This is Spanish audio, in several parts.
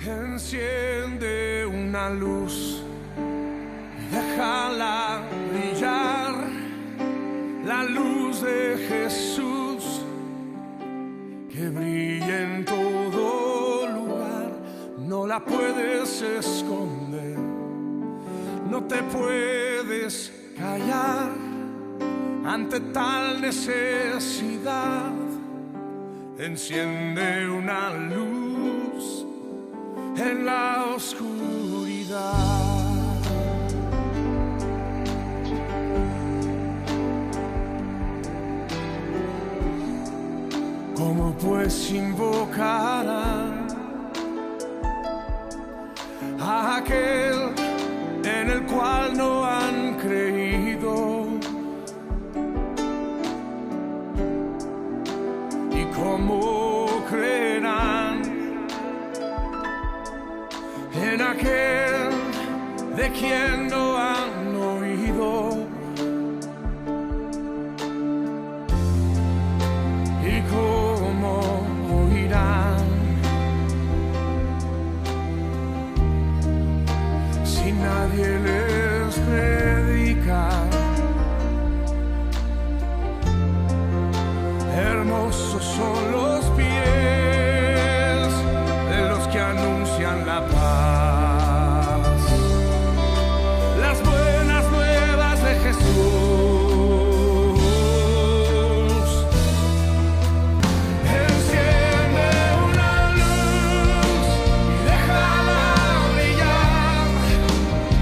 Enciende una luz, déjala brillar, la luz de Jesús, que brilla en todo lugar. No la puedes esconder, no te puedes callar ante tal necesidad. Enciende una luz en la oscuridad. ¿Cómo pues invocarán a aquel en el cual no han creído? ¿Y cómo creerán en aquel de quien no han oído? ¿Y cómo oirán si nadie les predica? Hermosos son los pies de los que anuncian la paz, las buenas nuevas de Jesús. Enciende una luz y déjala brillar,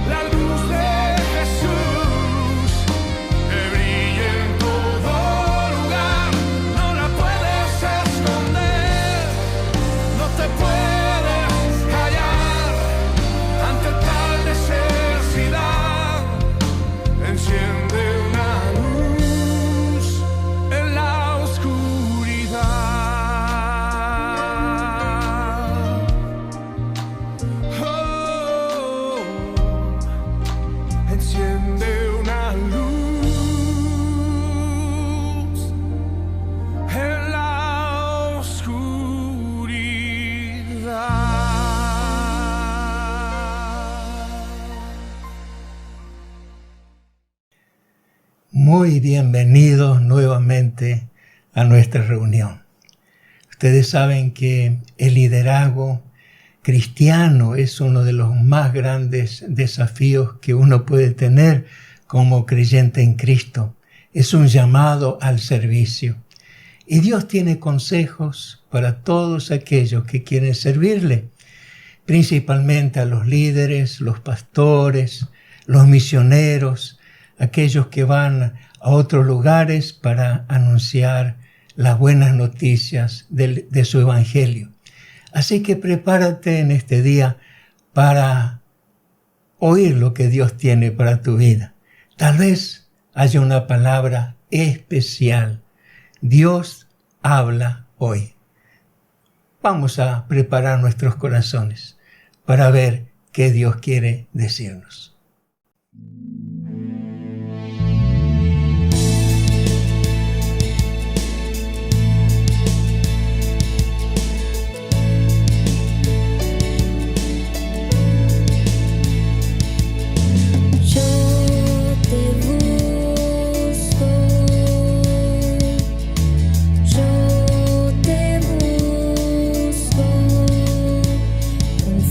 la luz de Jesús, que brille en todo lugar. No la puedes esconder, no te puedes callar ante tal necesidad. Enciende una luz en la oscuridad. Oh, enciende una luz en la oscuridad. Muy bienvenidos nuevamente a nuestra reunión. Ustedes saben que el liderazgo cristiano es uno de los más grandes desafíos que uno puede tener como creyente en Cristo. Es un llamado al servicio. Y Dios tiene consejos para todos aquellos que quieren servirle, principalmente a los líderes, los pastores, los misioneros, aquellos que van a otros lugares para anunciar las buenas noticias de su evangelio. Así que prepárate en este día para oír lo que Dios tiene para tu vida. Tal vez haya una palabra especial. Dios habla hoy. Vamos a preparar nuestros corazones para ver qué Dios quiere decirnos.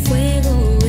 Fuego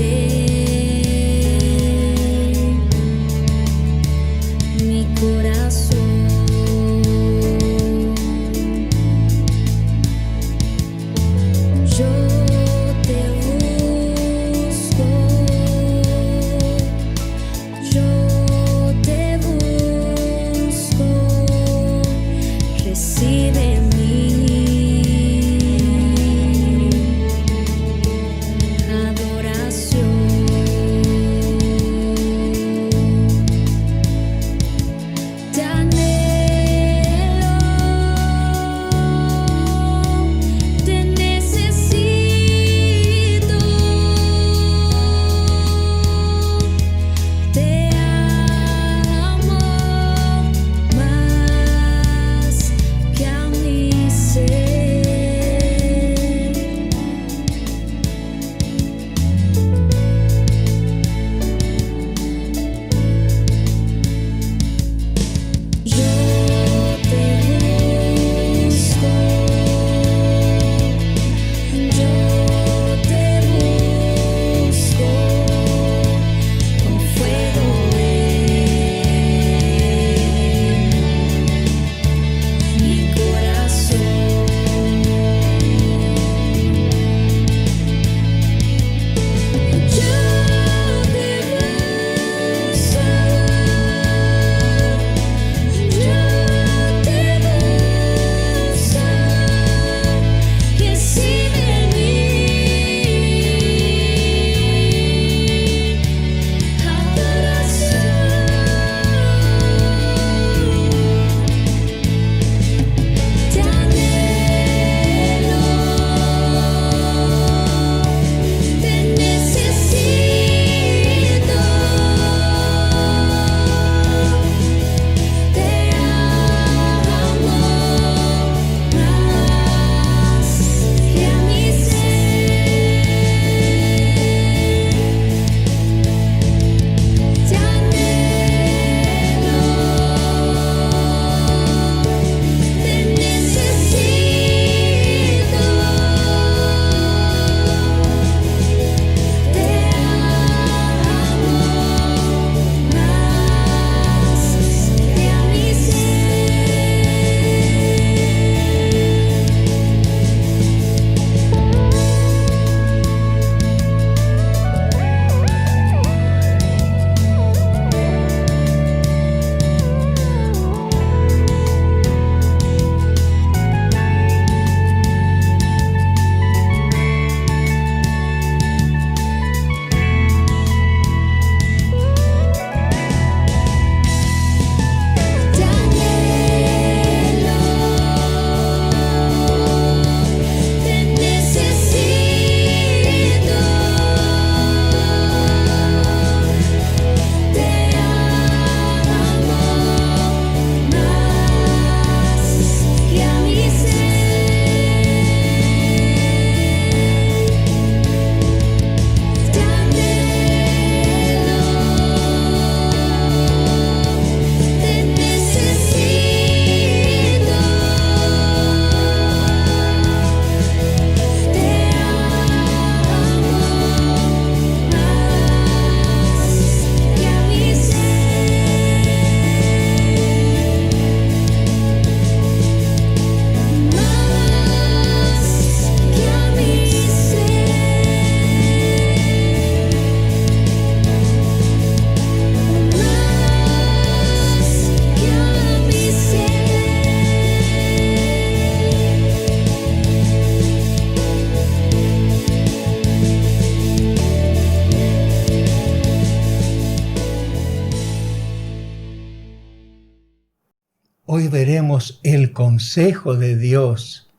hoy veremos el consejo de Dios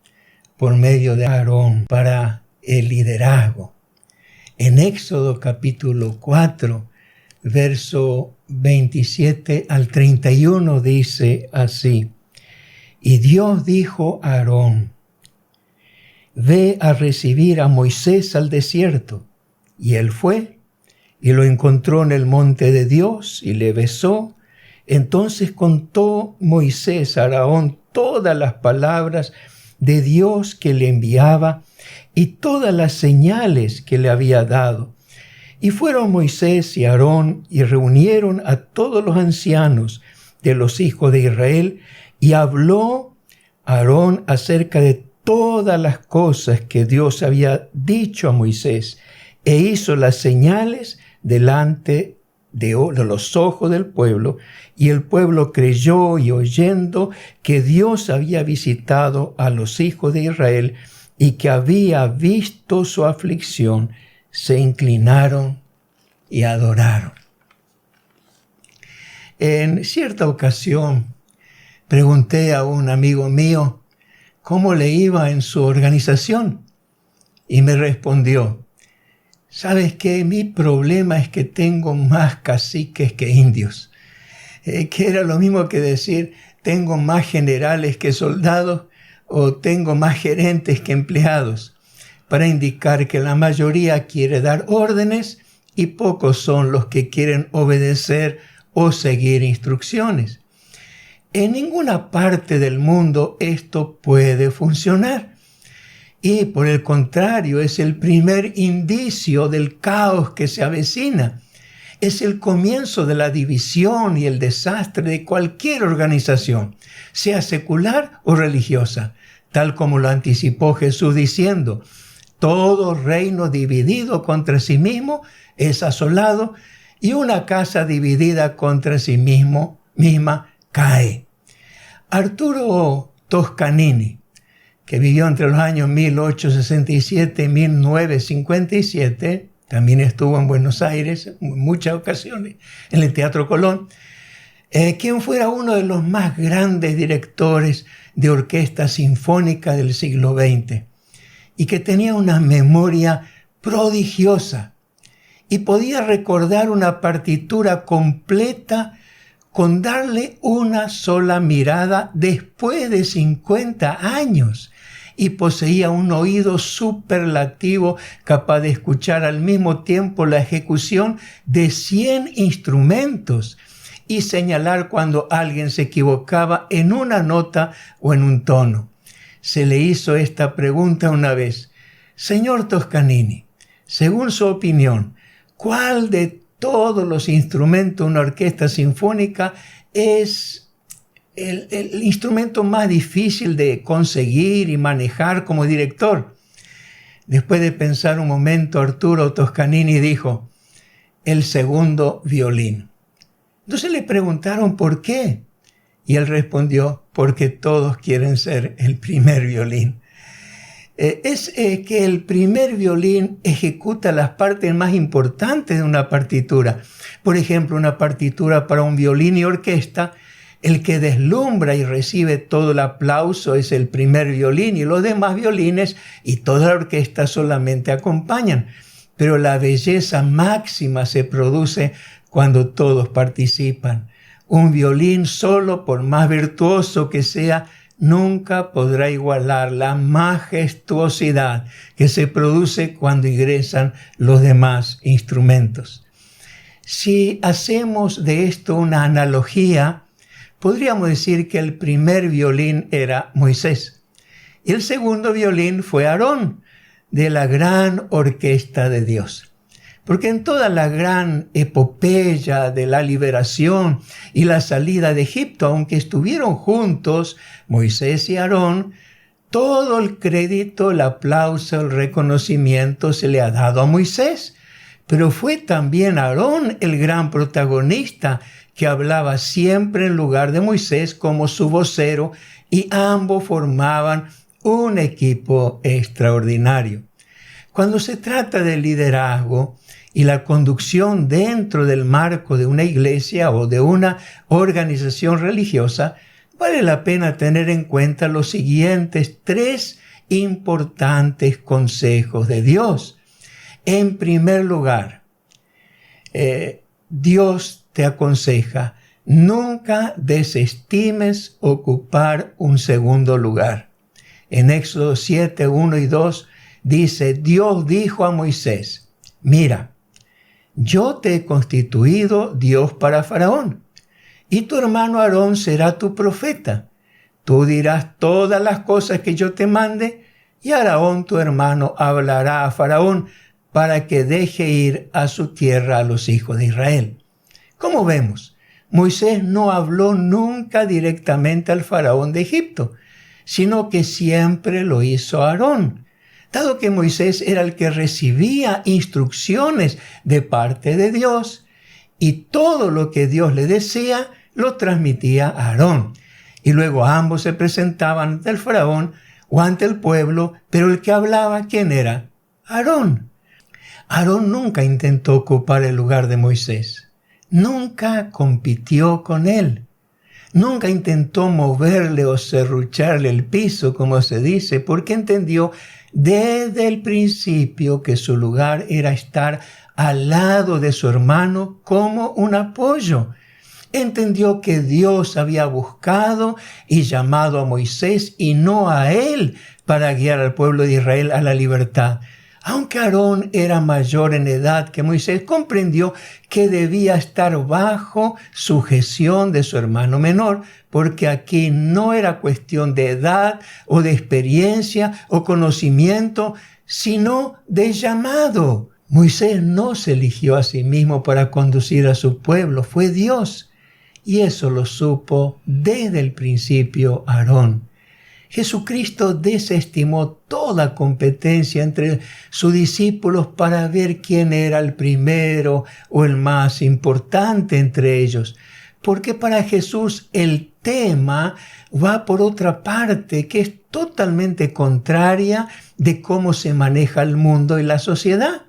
por medio de Aarón para el liderazgo. En Éxodo capítulo 4, verso 27 al 31 dice así: Y Dios dijo a Aarón: Ve a recibir a Moisés al desierto. Y él fue, y lo encontró en el monte de Dios, y le besó. Entonces contó Moisés a Aarón todas las palabras de Dios que le enviaba, y todas las señales que le había dado. Y fueron Moisés y Aarón, y reunieron a todos los ancianos de los hijos de Israel, y habló Aarón acerca de todas las cosas que Dios había dicho a Moisés, e hizo las señales delante de los ojos del pueblo, y el pueblo creyó, y oyendo que Dios había visitado a los hijos de Israel y que había visto su aflicción, se inclinaron y adoraron. En cierta ocasión pregunté a un amigo mío cómo le iba en su organización, y me respondió: ¿sabes qué? Mi problema es que tengo más caciques que indios. Que era lo mismo que decir, tengo más generales que soldados o tengo más gerentes que empleados, para indicar que la mayoría quiere dar órdenes y pocos son los que quieren obedecer o seguir instrucciones. En ninguna parte del mundo esto puede funcionar. Y por el contrario, es el primer indicio del caos que se avecina. Es el comienzo de la división y el desastre de cualquier organización, sea secular o religiosa, tal como lo anticipó Jesús diciendo: todo reino dividido contra sí mismo es asolado, y una casa dividida contra sí misma cae. Arturo Toscanini, que vivió entre los años 1867 y 1957, también estuvo en Buenos Aires en muchas ocasiones, en el Teatro Colón, quien fuera uno de los más grandes directores de orquesta sinfónica del siglo XX, y que tenía una memoria prodigiosa, y podía recordar una partitura completa con darle una sola mirada después de 50 años. Y poseía un oído superlativo capaz de escuchar al mismo tiempo la ejecución de 100 instrumentos y señalar cuando alguien se equivocaba en una nota o en un tono. Se le hizo esta pregunta una vez: Señor Toscanini, según su opinión, ¿cuál de todos los instrumentos de una orquesta sinfónica es el instrumento más difícil de conseguir y manejar como director? Después de pensar un momento, Arturo Toscanini dijo: el segundo violín. Entonces le preguntaron por qué, y él respondió: porque todos quieren ser el primer violín. Es que el primer violín ejecuta las partes más importantes de una partitura. Por ejemplo, una partitura para un violín y orquesta, el que deslumbra y recibe todo el aplauso es el primer violín, y los demás violines y toda la orquesta solamente acompañan. Pero la belleza máxima se produce cuando todos participan. Un violín solo, por más virtuoso que sea, nunca podrá igualar la majestuosidad que se produce cuando ingresan los demás instrumentos. Si hacemos de esto una analogía, podríamos decir que el primer violín era Moisés y el segundo violín fue Aarón, de la gran orquesta de Dios. Porque en toda la gran epopeya de la liberación y la salida de Egipto, aunque estuvieron juntos Moisés y Aarón, todo el crédito, el aplauso, el reconocimiento se le ha dado a Moisés. Pero fue también Aarón el gran protagonista, que hablaba siempre en lugar de Moisés como su vocero, y ambos formaban un equipo extraordinario. Cuando se trata de liderazgo y la conducción dentro del marco de una iglesia o de una organización religiosa, vale la pena tener en cuenta los siguientes 3 importantes consejos de Dios. En primer lugar, Dios te aconseja: nunca desestimes ocupar un segundo lugar. En Éxodo 7, 1 y 2 dice: Dios dijo a Moisés: mira, yo te he constituido Dios para Faraón, y tu hermano Aarón será tu profeta. Tú dirás todas las cosas que yo te mande, y Aarón tu hermano hablará a Faraón para que deje ir a su tierra a los hijos de Israel. Como vemos, Moisés no habló nunca directamente al Faraón de Egipto, sino que siempre lo hizo Aarón, dado que Moisés era el que recibía instrucciones de parte de Dios, y todo lo que Dios le decía lo transmitía a Aarón. Y luego ambos se presentaban ante el Faraón o ante el pueblo, pero el que hablaba, ¿quién era? Aarón. Aarón nunca intentó ocupar el lugar de Moisés. Nunca compitió con él. Nunca intentó moverle o serrucharle el piso, como se dice, porque entendió desde el principio que su lugar era estar al lado de su hermano como un apoyo. Entendió que Dios había buscado y llamado a Moisés y no a él para guiar al pueblo de Israel a la libertad. Aunque Aarón era mayor en edad que Moisés, comprendió que debía estar bajo sujeción de su hermano menor, porque aquí no era cuestión de edad o de experiencia o conocimiento, sino de llamado. Moisés no se eligió a sí mismo para conducir a su pueblo, fue Dios. Y eso lo supo desde el principio Aarón. Jesucristo desestimó toda competencia entre sus discípulos para ver quién era el primero o el más importante entre ellos. Porque para Jesús el tema va por otra parte que es totalmente contraria de cómo se maneja el mundo y la sociedad.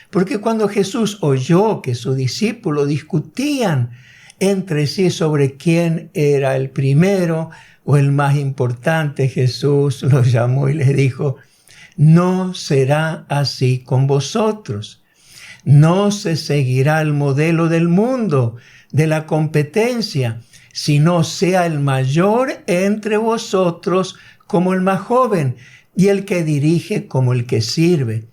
Porque cuando Jesús oyó que sus discípulos discutían entre sí sobre quién era el primero o el más importante, Jesús los llamó y les dijo: no será así con vosotros. No se seguirá el modelo del mundo, de la competencia, sino sea el mayor entre vosotros como el más joven, y el que dirige como el que sirve.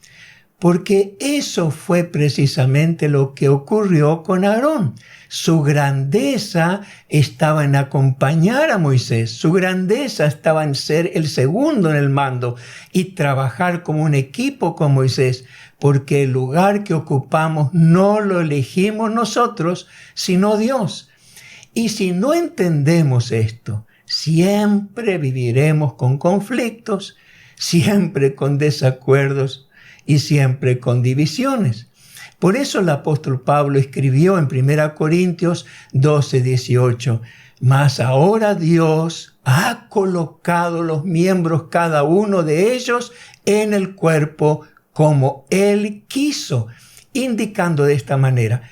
Porque eso fue precisamente lo que ocurrió con Aarón. Su grandeza estaba en acompañar a Moisés. Su grandeza estaba en ser el segundo en el mando y trabajar como un equipo con Moisés, porque el lugar que ocupamos no lo elegimos nosotros, sino Dios. Y si no entendemos esto, siempre viviremos con conflictos, siempre con desacuerdos y siempre con divisiones. Por eso el apóstol Pablo escribió en 1 Corintios 12, 18, mas ahora Dios ha colocado los miembros, cada uno de ellos, en el cuerpo como Él quiso, indicando de esta manera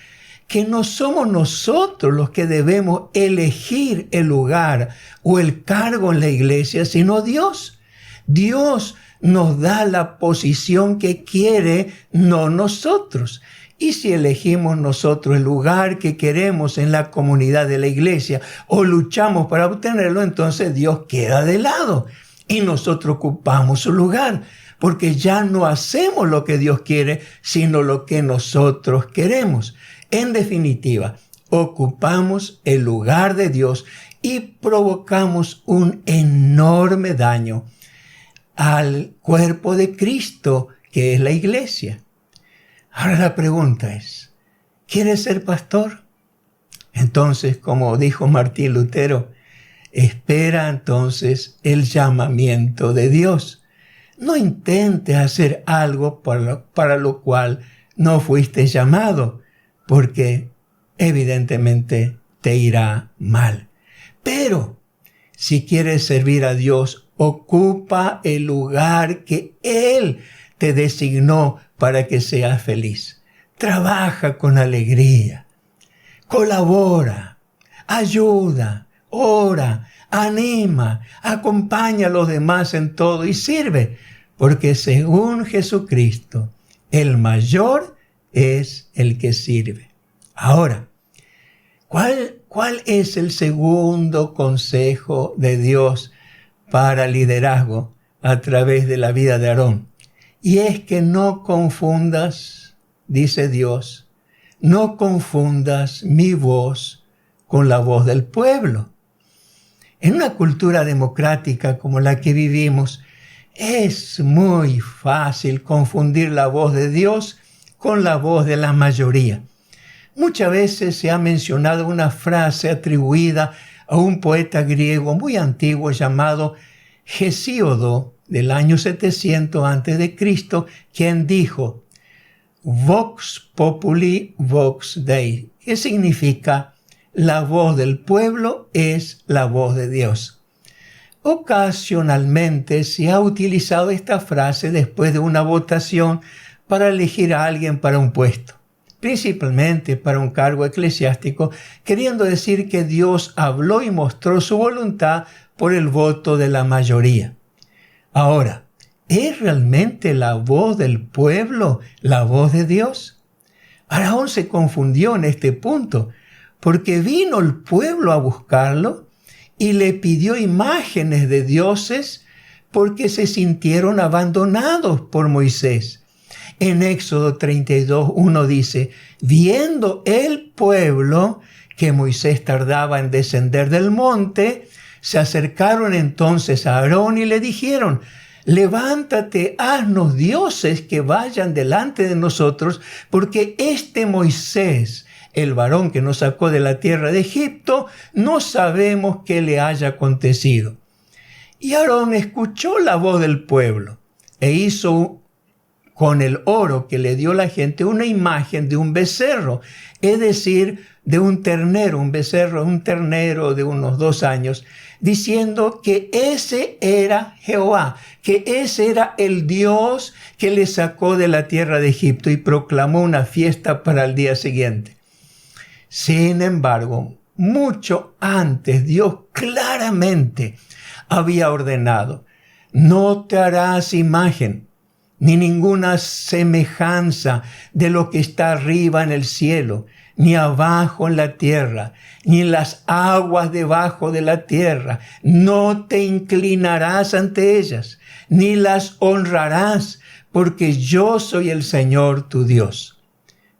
que no somos nosotros los que debemos elegir el lugar o el cargo en la iglesia, sino Dios. Dios nos da la posición que quiere, no nosotros. Y si elegimos nosotros el lugar que queremos en la comunidad de la iglesia o luchamos para obtenerlo, entonces Dios queda de lado y nosotros ocupamos su lugar, porque ya no hacemos lo que Dios quiere, sino lo que nosotros queremos. En definitiva, ocupamos el lugar de Dios y provocamos un enorme daño al cuerpo de Cristo, que es la iglesia. Ahora la pregunta es, ¿quieres ser pastor? Entonces, como dijo Martín Lutero, espera entonces el llamamiento de Dios. No intentes hacer algo para lo cual no fuiste llamado, porque evidentemente te irá mal. Pero si quieres servir a Dios, ocupa el lugar que Él te designó para que seas feliz. Trabaja con alegría, colabora, ayuda, ora, anima, acompaña a los demás en todo y sirve, porque según Jesucristo, el mayor es el que sirve. Ahora, ¿cuál es el segundo consejo de Dios para liderazgo a través de la vida de Aarón? Y es que no confundas, dice Dios, no confundas mi voz con la voz del pueblo. En una cultura democrática como la que vivimos, es muy fácil confundir la voz de Dios con la voz de la mayoría. Muchas veces se ha mencionado una frase atribuida a un poeta griego muy antiguo llamado Hesíodo, del año 700 a.C., quien dijo, Vox populi, vox Dei, que significa la voz del pueblo es la voz de Dios. Ocasionalmente se ha utilizado esta frase después de una votación para elegir a alguien para un puesto, principalmente para un cargo eclesiástico, queriendo decir que Dios habló y mostró su voluntad por el voto de la mayoría. Ahora, ¿es realmente la voz del pueblo la voz de Dios? Aarón se confundió en este punto, porque vino el pueblo a buscarlo y le pidió imágenes de dioses porque se sintieron abandonados por Moisés. En Éxodo 32:1 dice, viendo el pueblo que Moisés tardaba en descender del monte, se acercaron entonces a Aarón y le dijeron, levántate, haznos dioses que vayan delante de nosotros, porque este Moisés, el varón que nos sacó de la tierra de Egipto, no sabemos qué le haya acontecido. Y Aarón escuchó la voz del pueblo e hizo con el oro que le dio la gente una imagen de un becerro, es decir, de un ternero, un becerro, un ternero de unos 2 años, diciendo que ese era Jehová, que ese era el Dios que le sacó de la tierra de Egipto, y proclamó una fiesta para el día siguiente. Sin embargo, mucho antes Dios claramente había ordenado, no te harás imagen ni ninguna semejanza de lo que está arriba en el cielo, ni abajo en la tierra, ni en las aguas debajo de la tierra. No te inclinarás ante ellas, ni las honrarás, porque yo soy el Señor tu Dios.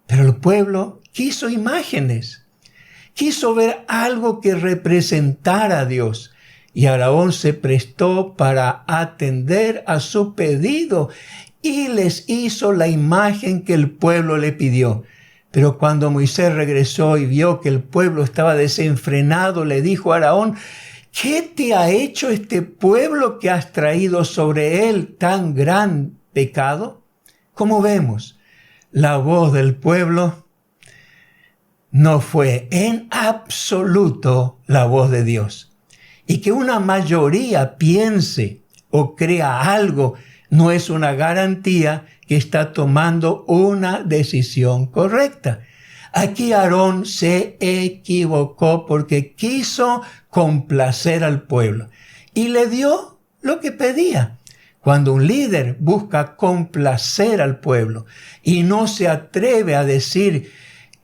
Pero el pueblo quiso imágenes, quiso ver algo que representara a Dios. Y Aarón se prestó para atender a su pedido y les hizo la imagen que el pueblo le pidió. Pero cuando Moisés regresó y vio que el pueblo estaba desenfrenado, le dijo a Aarón, ¿qué te ha hecho este pueblo que has traído sobre él tan gran pecado? Como vemos, la voz del pueblo no fue en absoluto la voz de Dios. Y que una mayoría piense o crea algo no es una garantía que está tomando una decisión correcta. Aquí Aarón se equivocó porque quiso complacer al pueblo y le dio lo que pedía. Cuando un líder busca complacer al pueblo y no se atreve a decir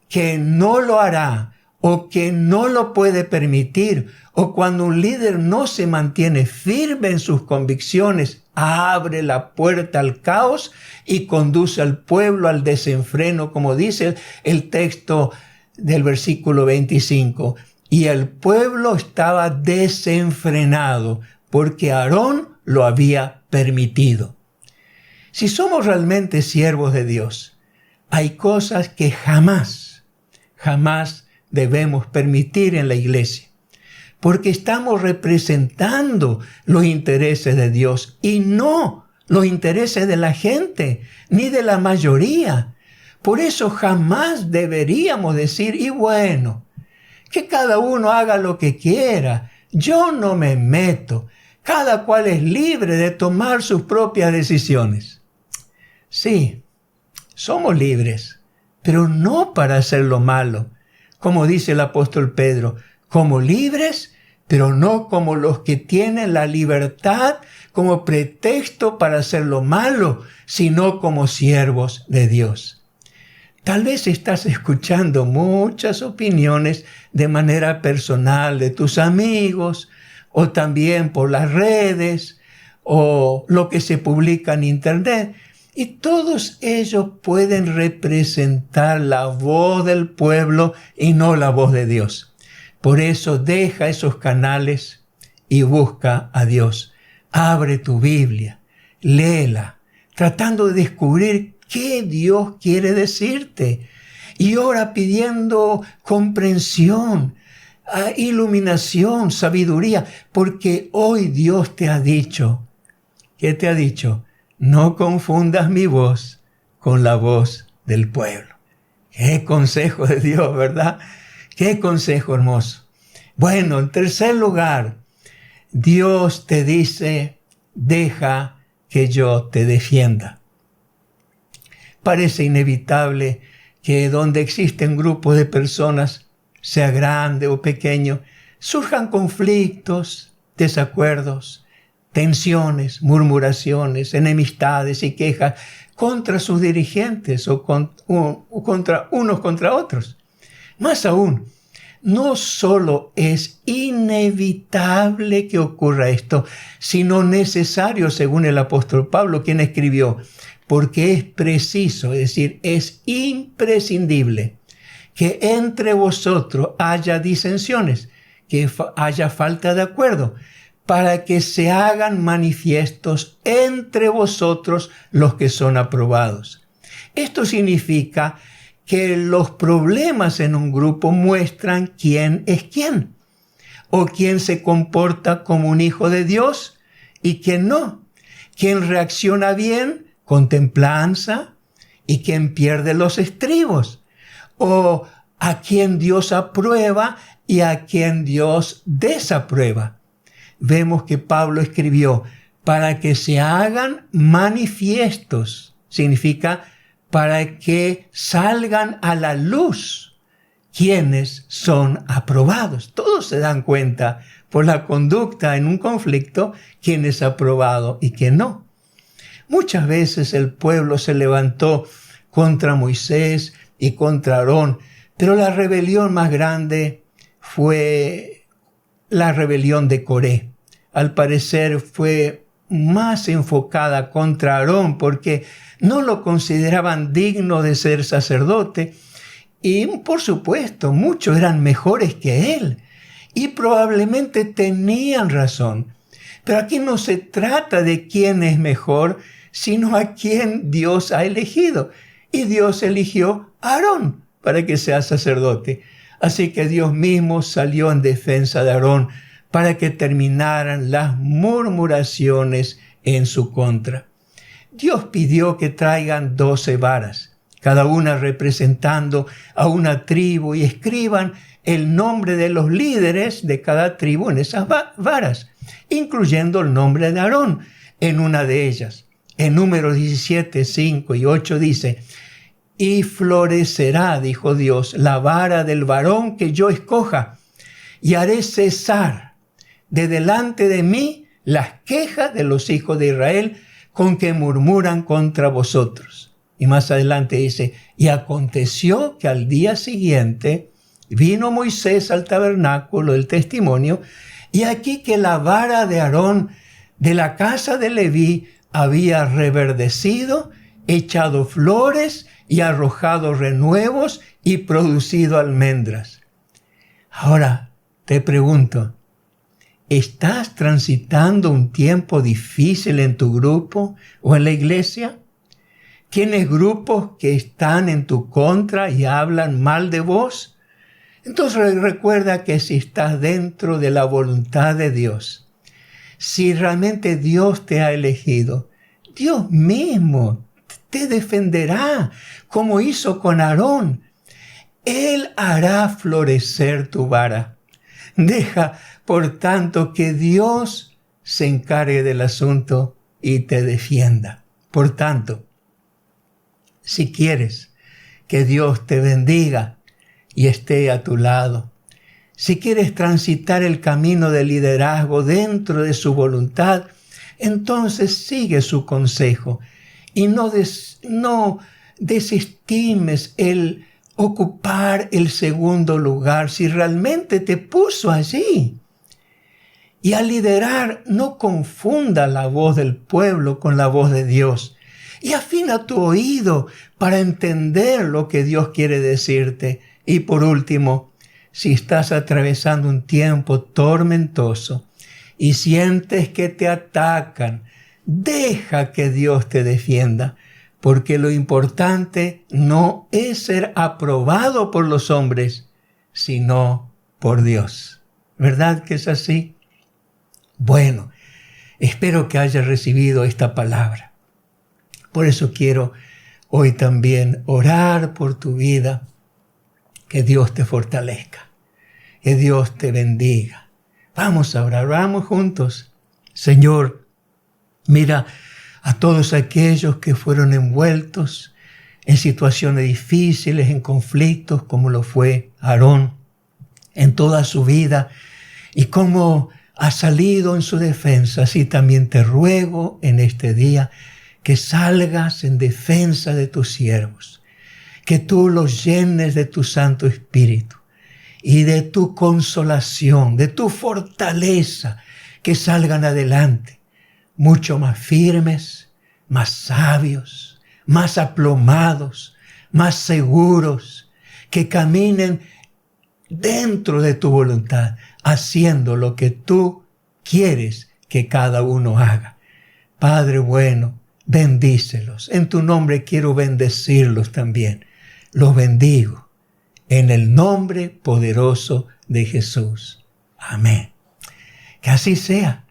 que no lo hará o que no lo puede permitir, o cuando un líder no se mantiene firme en sus convicciones, abre la puerta al caos y conduce al pueblo al desenfreno, como dice el texto del versículo 25. Y el pueblo estaba desenfrenado porque Aarón lo había permitido. Si somos realmente siervos de Dios, hay cosas que jamás debemos permitir en la iglesia, porque estamos representando los intereses de Dios y no los intereses de la gente, ni de la mayoría. Por eso jamás deberíamos decir, y bueno, que cada uno haga lo que quiera, yo no me meto, cada cual es libre de tomar sus propias decisiones. Sí, somos libres, pero no para hacer lo malo. Como dice el apóstol Pedro, como libres, pero no como los que tienen la libertad como pretexto para hacer lo malo, sino como siervos de Dios. Tal vez estás escuchando muchas opiniones de manera personal de tus amigos, o también por las redes, o lo que se publica en internet. Y todos ellos pueden representar la voz del pueblo y no la voz de Dios. Por eso deja esos canales y busca a Dios. Abre tu Biblia, léela, tratando de descubrir qué Dios quiere decirte. Y ora pidiendo comprensión, iluminación, sabiduría, porque hoy Dios te ha dicho, ¿qué te ha dicho? No confundas mi voz con la voz del pueblo. Qué consejo de Dios, ¿verdad? Qué consejo hermoso. Bueno, en tercer lugar, Dios te dice, deja que yo te defienda. Parece inevitable que donde existen grupos de personas, sea grande o pequeño, surjan conflictos, desacuerdos, tensiones, murmuraciones, enemistades y quejas contra sus dirigentes o contra unos contra otros. Más aún, no solo es inevitable que ocurra esto, sino necesario, según el apóstol Pablo, quien escribió, porque es preciso, es decir, es imprescindible que entre vosotros haya disensiones, que haya falta de acuerdo, para que se hagan manifiestos entre vosotros los que son aprobados. Esto significa que los problemas en un grupo muestran quién es quién, o quién se comporta como un hijo de Dios y quién no, quién reacciona bien con templanza y quién pierde los estribos, o a quien Dios aprueba y a quien Dios desaprueba. Vemos que Pablo escribió, para que se hagan manifiestos, significa para que salgan a la luz quienes son aprobados. Todos se dan cuenta por la conducta en un conflicto quién es aprobado y quién no. Muchas veces el pueblo se levantó contra Moisés y contra Aarón, pero la rebelión más grande fue la rebelión de Coré. Al parecer fue más enfocada contra Aarón porque no lo consideraban digno de ser sacerdote y, por supuesto, muchos eran mejores que él y probablemente tenían razón. Pero aquí no se trata de quién es mejor, sino a quién Dios ha elegido. Y Dios eligió a Aarón para que sea sacerdote. Así que Dios mismo salió en defensa de Aarón para que terminaran las murmuraciones en su contra. Dios pidió que traigan 12 varas, cada una representando a una tribu, y escriban el nombre de los líderes de cada tribu en esas varas, incluyendo el nombre de Aarón en una de ellas. En Números 17, 5 y 8 dice, y florecerá, dijo Dios, la vara del varón que yo escoja, y haré cesar de delante de mí las quejas de los hijos de Israel con que murmuran contra vosotros. Y más adelante dice, y aconteció que al día siguiente vino Moisés al tabernáculo del testimonio, y aquí que la vara de Aarón de la casa de Leví había reverdecido, echado flores y arrojado renuevos y producido almendras. Ahora te pregunto, ¿estás transitando un tiempo difícil en tu grupo o en la iglesia? ¿Tienes grupos que están en tu contra y hablan mal de vos? Entonces recuerda que si estás dentro de la voluntad de Dios, si realmente Dios te ha elegido, Dios mismo te defenderá, como hizo con Aarón. Él hará florecer tu vara. Deja, por tanto, que Dios se encargue del asunto y te defienda. Por tanto, si quieres que Dios te bendiga y esté a tu lado, si quieres transitar el camino del liderazgo dentro de su voluntad, entonces sigue su consejo y no desestimes el ocupar el segundo lugar si realmente te puso allí. Y al liderar, no confunda la voz del pueblo con la voz de Dios. Y afina tu oído para entender lo que Dios quiere decirte. Y por último, si estás atravesando un tiempo tormentoso y sientes que te atacan, deja que Dios te defienda, porque lo importante no es ser aprobado por los hombres, sino por Dios. ¿Verdad que es así? Bueno, espero que hayas recibido esta palabra. Por eso quiero hoy también orar por tu vida, que Dios te fortalezca, que Dios te bendiga. Vamos a orar, vamos juntos. Señor, mira a todos aquellos que fueron envueltos en situaciones difíciles, en conflictos, como lo fue Aarón en toda su vida, y cómo ha salido en su defensa. Así también te ruego en este día que salgas en defensa de tus siervos, que tú los llenes de tu Santo Espíritu y de tu consolación, de tu fortaleza, que salgan adelante, mucho más firmes, más sabios, más aplomados, más seguros, que caminen dentro de tu voluntad, haciendo lo que tú quieres que cada uno haga. Padre bueno, bendícelos. En tu nombre quiero bendecirlos también. Los bendigo en el nombre poderoso de Jesús. Amén. Que así sea.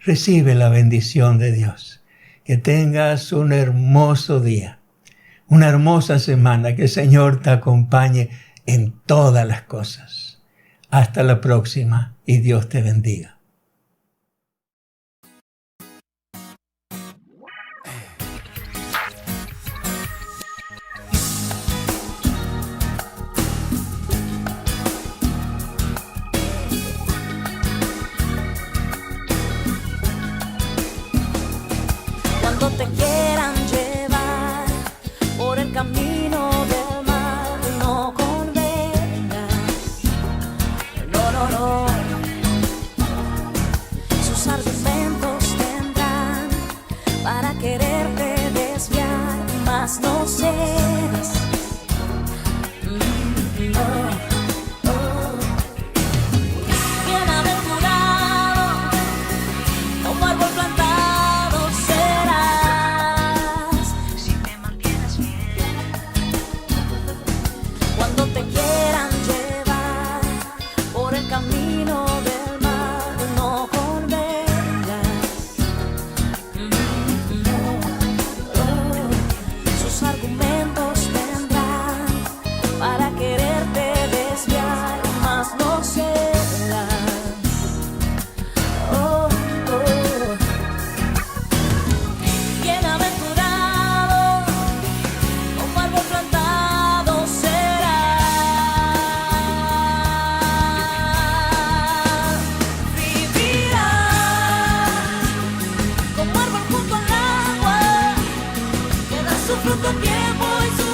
Recibe la bendición de Dios. Que tengas un hermoso día, una hermosa semana. Que el Señor te acompañe en todas las cosas. Hasta la próxima y Dios te bendiga. Cuando te quieran llevar por el camino del mal, no convengas, no. Sus argumentos tendrán para quererte desviar, mas no cedas. Bienaventurado, como árbol plantado serás, si te mantienes fiel. Cuando te quieran llevar por el camino del mal, no convengas, sus argumentos tendrán para quererte desviar, mas no cedas. Bienaventurado, como árbol plantado serás. Vivirás como árbol junto al agua, que da su fruto a tiempo y su